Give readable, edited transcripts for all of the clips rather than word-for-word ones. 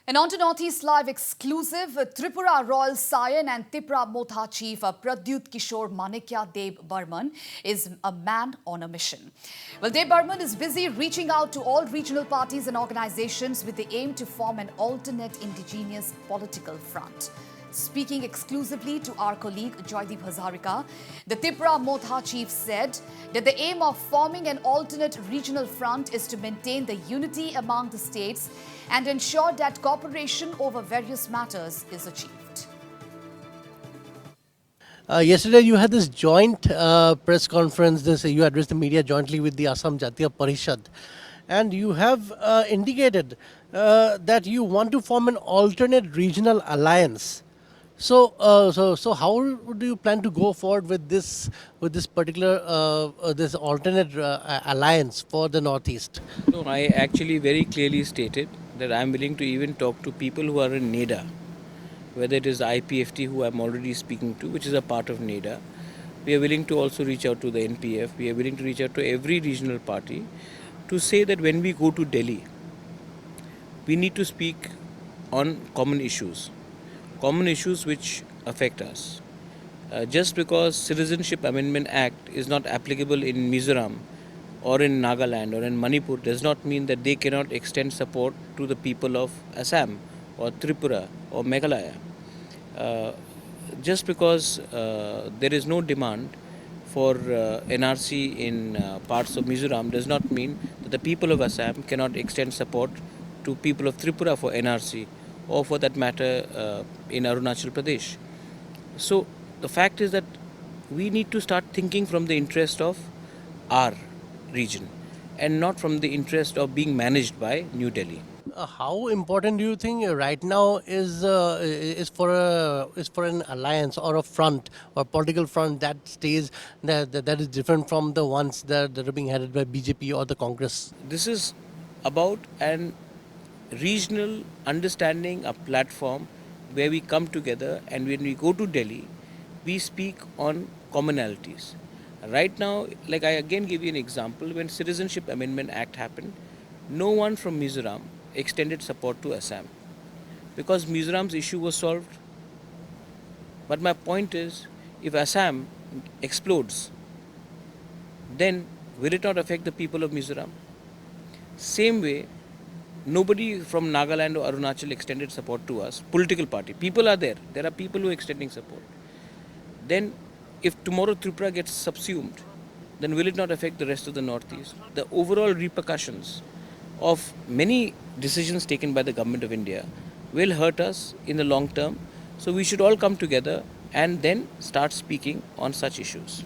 And on to Northeast Live exclusive, Tripura Royal Scion and Tipra Motha Chief Pradyot Kishore Manikya Debbarma is a man on a mission. Well, Debbarma is busy reaching out to all regional parties and organizations with the aim to form an alternate indigenous political front. Speaking exclusively to our colleague Joydeep Hazarika, the Tipra Motha chief said that the aim of forming an alternate regional front is to maintain the unity among the states and ensure that cooperation over various matters is achieved. Yesterday you had this joint press conference, you addressed the media jointly with the Assam Jatiya Parishad, and you have indicated that you want to form an alternate regional alliance. So how do you plan to go forward with this particular this alternate alliance for the Northeast? No, I actually very clearly stated that I am willing to even talk to people who are in NEDA, whether it is the IPFT who I am already speaking to, which is a part of NEDA. We are willing to also reach out to the NPF. We are willing to reach out to every regional party to say that when we go to Delhi, we need to speak on common issues which affect us. Just because Citizenship Amendment Act is not applicable in Mizoram or in Nagaland or in Manipur does not mean that they cannot extend support to the people of Assam or Tripura or Meghalaya. Just because there is no demand for NRC in parts of Mizoram does not mean that the people of Assam cannot extend support to people of Tripura for NRC or for that matter in Arunachal Pradesh. So the fact is that we need to start thinking from the interest of our region and not from the interest of being managed by New Delhi. How important do you think right now is for an alliance or a front or political front that stays that is different from the ones that are being headed by BJP or the Congress? This is about an regional understanding, a platform where we come together, and when we go to Delhi, we speak on commonalities. Right now, like I again give you an example, when Citizenship Amendment Act happened, no one from Mizoram extended support to Assam because Mizoram's issue was solved. But my point is, if Assam explodes, then will it not affect the people of Mizoram? Same way, nobody from Nagaland or Arunachal extended support to us. Political party. People are there. There are people who are extending support. Then, if tomorrow Tripura gets subsumed, then will it not affect the rest of the Northeast? The overall repercussions of many decisions taken by the government of India will hurt us in the long term. So we should all come together and then start speaking on such issues.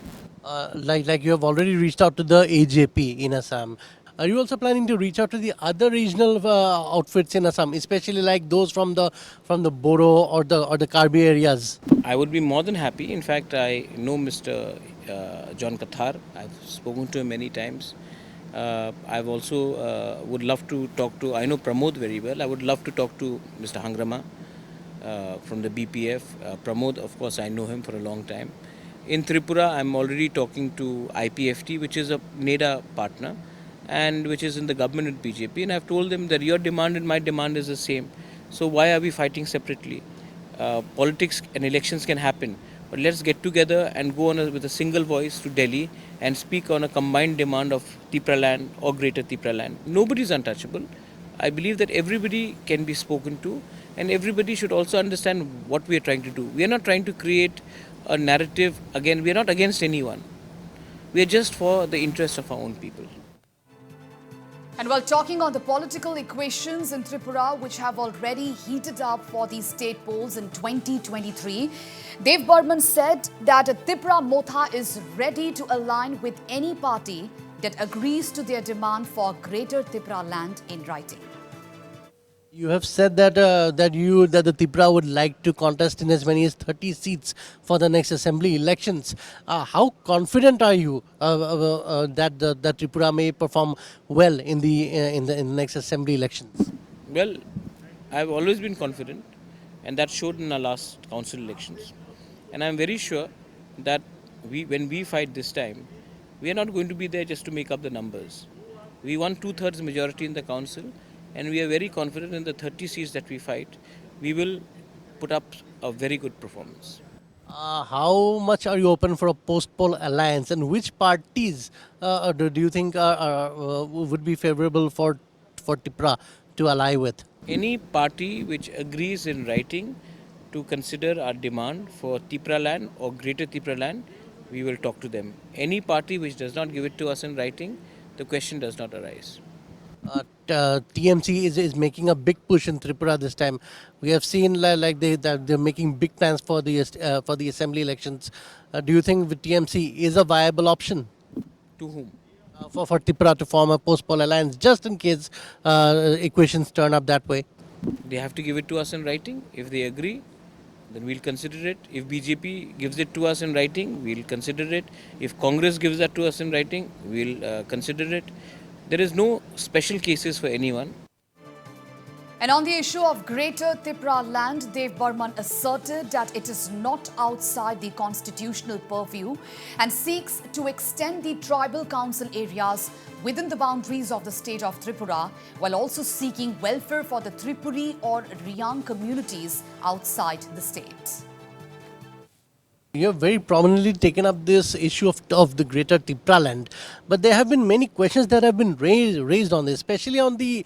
Like you have already reached out to the AJP in Assam. Are you also planning to reach out to the other regional outfits in Assam, especially like those from the Boro or the Karbi areas? I would be more than happy. In fact, I know Mr. John Kathar. I've spoken to him many times. I've also would love to talk to, I know Pramod very well. I would love to talk to Mr. Hangrama from the BPF. Pramod, of course, I know him for a long time. In Tripura, I'm already talking to IPFT, which is a NEDA partner and which is in the government with BJP. And I've told them that your demand and my demand is the same. So why are we fighting separately? Politics and elections can happen. But let's get together and go on with a single voice to Delhi and speak on a combined demand of Tipra land or greater Tipra land. Nobody is untouchable. I believe that everybody can be spoken to and everybody should also understand what we are trying to do. We are not trying to create a narrative. Again, we are not against anyone. We are just for the interest of our own people. And while talking on the political equations in Tripura, which have already heated up for the state polls in 2023, Barman said that Tipra Motha is ready to align with any party that agrees to their demand for greater Tipra land in writing. You have said that that the Tipra would like to contest in as many as 30 seats for the next assembly elections. How confident are you that Tripura may perform well in the next assembly elections? Well, I've always been confident, and that showed in our last council elections. And I'm very sure that when we fight this time, we are not going to be there just to make up the numbers. We want 2/3 majority in the council, and we are very confident in the 30 seats that we fight, we will put up a very good performance. How much are you open for a post-poll alliance, and which parties do you think would be favorable for Tipra to ally with? Any party which agrees in writing to consider our demand for Tipra land or greater Tipra land, we will talk to them. Any party which does not give it to us in writing, the question does not arise. TMC is making a big push in Tripura this time. We have seen like that they're making big plans for the assembly elections. Do you think the TMC is a viable option To whom? for Tripura to form a post-poll alliance, just in case equations turn up that way? They have to give it to us in writing. If they agree, then we'll consider it. If BJP gives it to us in writing, we'll consider it. If Congress gives that to us in writing, we'll consider it. There is no special cases for anyone. And on the issue of Greater Tipra land, Dev Barman asserted that it is not outside the constitutional purview and seeks to extend the tribal council areas within the boundaries of the state of Tripura, while also seeking welfare for the Tripuri or Riyang communities outside the state. You have very prominently taken up this issue of the greater Tipra land, but there have been many questions that have been raised on this, especially on the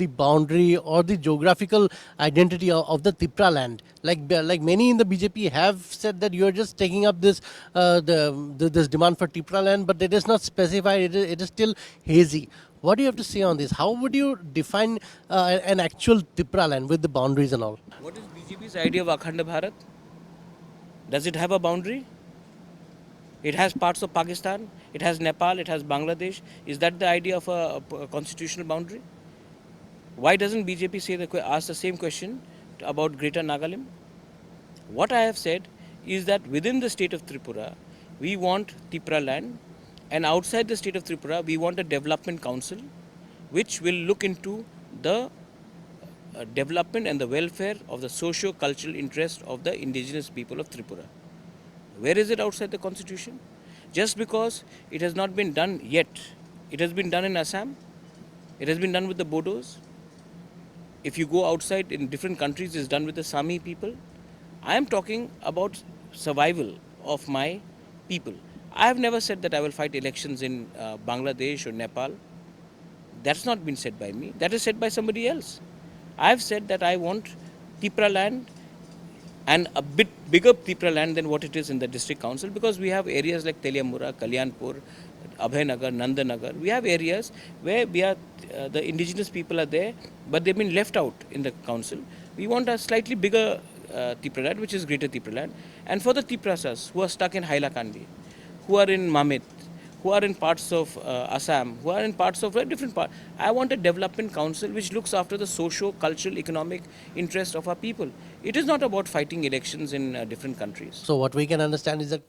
boundary or the geographical identity of the Tipra land. Like many in the BJP have said that you are just taking up this this demand for Tipra land, but it is not specified. It is still hazy. What do you have to say on this? How would you define an actual Tipra land with the boundaries and all? What is BJP's idea of Akhanda Bharat? Does it have a boundary? It has parts of Pakistan, it has Nepal, it has Bangladesh. Is that the idea of a constitutional boundary? Why doesn't BJP ask the same question about Greater Nagalim? What I have said is that within the state of Tripura, we want Tipra land, and outside the state of Tripura, we want a development council which will look into the development and the welfare of the socio-cultural interest of the indigenous people of Tripura. Where is it outside the constitution? Just because it has not been done yet. It has been done in Assam. It has been done with the Bodos. If you go outside in different countries, it's done with the Sami people. I am talking about survival of my people. I have never said that I will fight elections in Bangladesh or Nepal. That's not been said by me. That is said by somebody else. I have said that I want Tipra land and a bit bigger Tipra land than what it is in the district council, because we have areas like Teliamura, Kalyanpur, Abhaynagar, Nandanagar. We have areas where we are, the indigenous people are there, but they've been left out in the council. We want a slightly bigger Tipra land, which is greater Tipra land. And for the Tiprasas who are stuck in Hailakandi, who are in Mamit, who are in parts of Assam, who are in parts of different parts. I want a development council which looks after the socio, cultural, economic interest of our people. It is not about fighting elections in different countries. So what we can understand is that